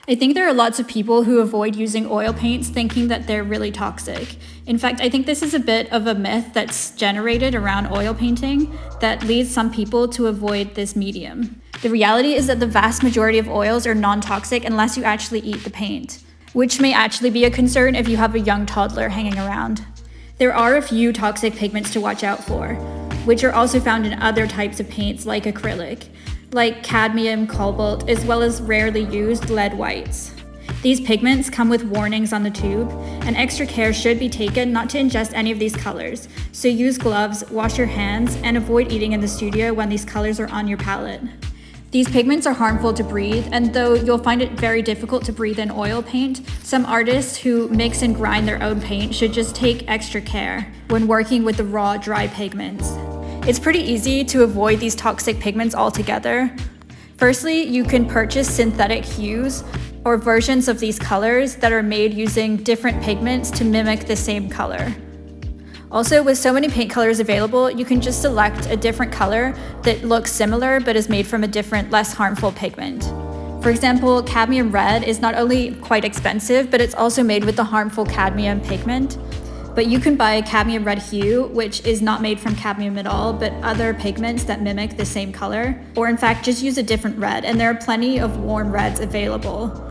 I think there are lots of people who avoid using oil paints thinking that they're really toxic. In fact, I think this is a bit of a myth that's generated around oil painting that leads some people to avoid this medium. The reality is that the vast majority of oils are non-toxic unless you actually eat the paint, which may actually be a concern if you have a young toddler hanging around. There are a few toxic pigments to watch out for, which are also found in other types of paints like acrylic, like cadmium, cobalt, as well as rarely used lead whites. These pigments come with warnings on the tube, and extra care should be taken not to ingest any of these colors, so use gloves, wash your hands, and avoid eating in the studio when these colors are on your palette. These pigments are harmful to breathe, and though you'll find it very difficult to breathe in oil paint, some artists who mix and grind their own paint should just take extra care when working with the raw, dry pigments. It's pretty easy to avoid these toxic pigments altogether. Firstly, you can purchase synthetic hues or versions of these colors that are made using different pigments to mimic the same color. Also, with so many paint colors available, you can just select a different color that looks similar but is made from a different, less harmful pigment. For example, cadmium red is not only quite expensive, but it's also made with the harmful cadmium pigment. But you can buy cadmium red hue, which is not made from cadmium at all, but other pigments that mimic the same color. Or in fact, just use a different red, and there are plenty of warm reds available.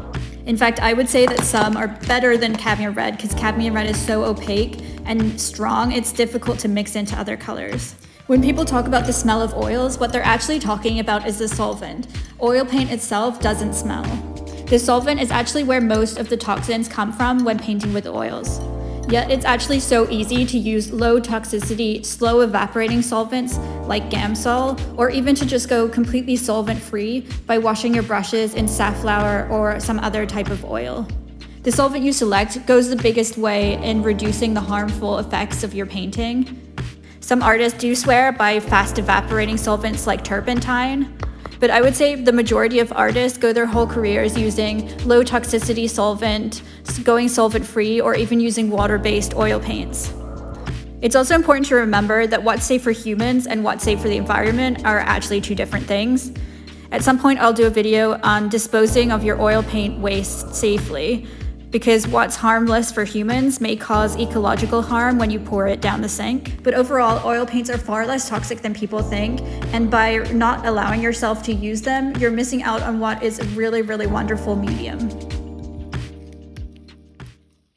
In fact, I would say that some are better than cadmium red because cadmium red is so opaque and strong, it's difficult to mix into other colors. When people talk about the smell of oils, what they're actually talking about is the solvent. Oil paint itself doesn't smell. The solvent is actually where most of the toxins come from when painting with oils. Yet it's actually so easy to use low toxicity, slow evaporating solvents like Gamsol, or even to just go completely solvent free by washing your brushes in safflower or some other type of oil. The solvent you select goes the biggest way in reducing the harmful effects of your painting. Some artists do swear by fast evaporating solvents like turpentine, but I would say the majority of artists go their whole careers using low toxicity solvent, going solvent free, or even using water-based oil paints. It's also important to remember that what's safe for humans and what's safe for the environment are actually two different things. At some point I'll do a video on disposing of your oil paint waste safely, because what's harmless for humans may cause ecological harm when you pour it down the sink. But overall, oil paints are far less toxic than people think, and by not allowing yourself to use them, you're missing out on what is a really, really wonderful medium.